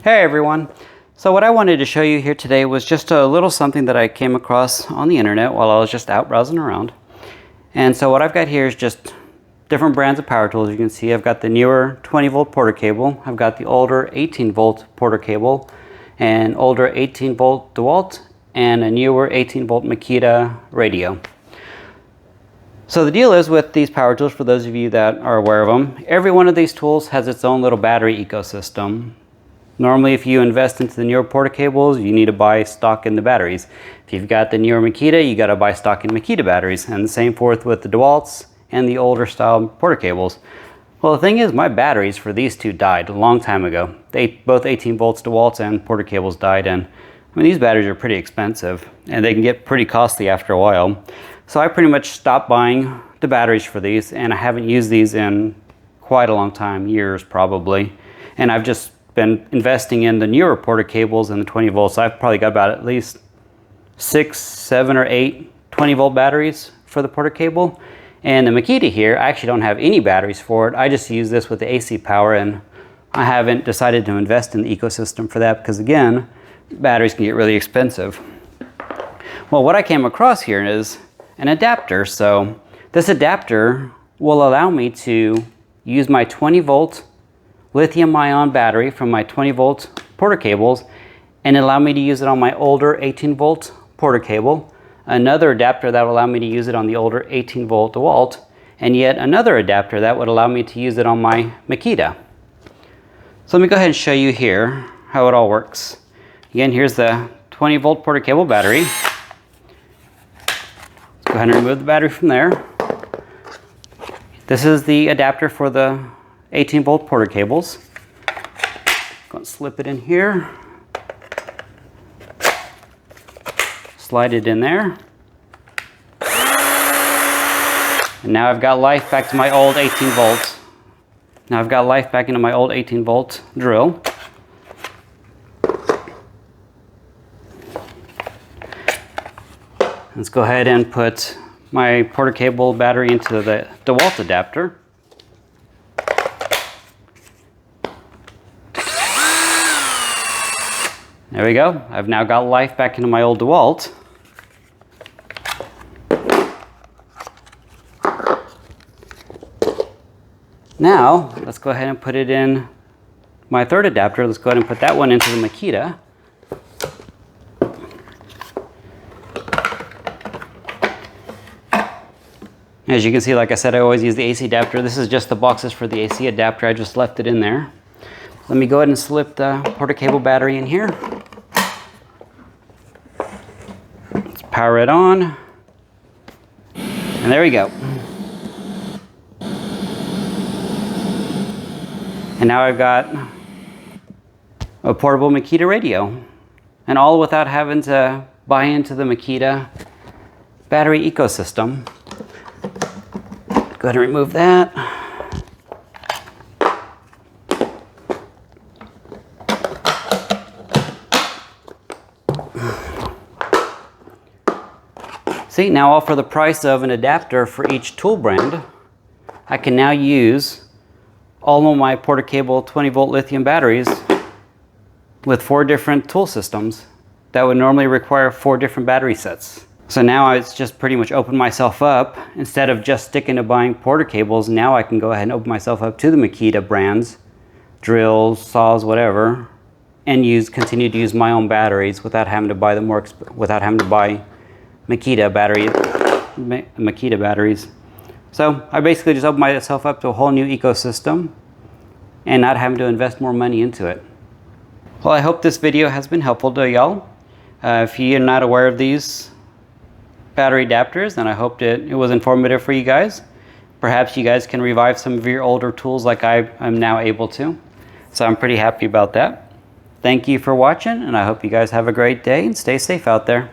Hey everyone! So what I wanted to show you here today was just a little something that I came across on the internet while I was just out browsing around. And so what I've got here is just different brands of power tools. You can see I've got the newer 20 volt Porter cable, I've got the older 18 volt Porter cable, an older 18 volt Dewalt, and a newer 18 volt Makita radio. So the deal is with these power tools, for those of you that are aware of them, every one of these tools has its own little battery ecosystem. Normally, if you invest into the newer Porter cables, you need to buy stock in the batteries. If you've got the newer Makita, you got to buy stock in Makita batteries, and the same forth with the Dewalts and the older style Porter cables. Well, the thing is, my batteries for these two died a long time ago. Both 18 volts Dewalts and Porter cables died, and I mean, these batteries are pretty expensive, and they can get pretty costly after a while. So I pretty much stopped buying the batteries for these, and I haven't used these in quite a long time, years probably, and I've just been investing in the newer Porter cables and the 20 volts. So I've probably got about at least 6, 7, or 8 20 volt batteries for the Porter cable. And the Makita here, I actually don't have any batteries for it. I just use this with the AC power, and I haven't decided to invest in the ecosystem for that because, again, batteries can get really expensive. Well, what I came across here is an adapter. So this adapter will allow me to use my 20 volt lithium ion battery from my 20 volt Porter cables and allow me to use it on my older 18 volt Porter cable, another adapter that will allow me to use it on the older 18 volt Dewalt, and yet another adapter that would allow me to use it on my Makita. So let me go ahead and show you here how it all works. Again, here's the 20 volt Porter cable battery. Let's go ahead and remove the battery from there. This is the adapter for the 18 volt Porter cables. Go and slip it in here. Slide it in there. And now I've got life back to my old 18 volts. Now I've got life back into my old 18 volt drill. Let's go ahead and put my Porter cable battery into the Dewalt adapter. There we go. I've now got life back into my old Dewalt. Now, let's go ahead and put it in my third adapter. Let's go ahead and put that one into the Makita. As you can see, like I said, I always use the AC adapter. This is just the boxes for the AC adapter. I just left it in there. Let me go ahead and slip the Porter cable battery in here. Let's power it on. And there we go. And now I've got a portable Makita radio. And all without having to buy into the Makita battery ecosystem. Go ahead and remove that. See, now all for the price of an adapter for each tool brand, I can now use all of my Porter cable 20 volt lithium batteries with 4 different tool systems that would normally require 4 different battery sets. So now it's just pretty much opened myself up. Instead of just sticking to buying Porter cables, now I can go ahead and open myself up to the Makita brands, drills, saws, whatever, and continue to use my own batteries without having to buy Makita batteries. So I basically just opened myself up to a whole new ecosystem and not having to invest more money into it. Well, I hope this video has been helpful to y'all. If you're not aware of these battery adapters, then I hope it was informative for you guys. Perhaps you guys can revive some of your older tools like I am now able to. So I'm pretty happy about that. Thank you for watching, and I hope you guys have a great day and stay safe out there.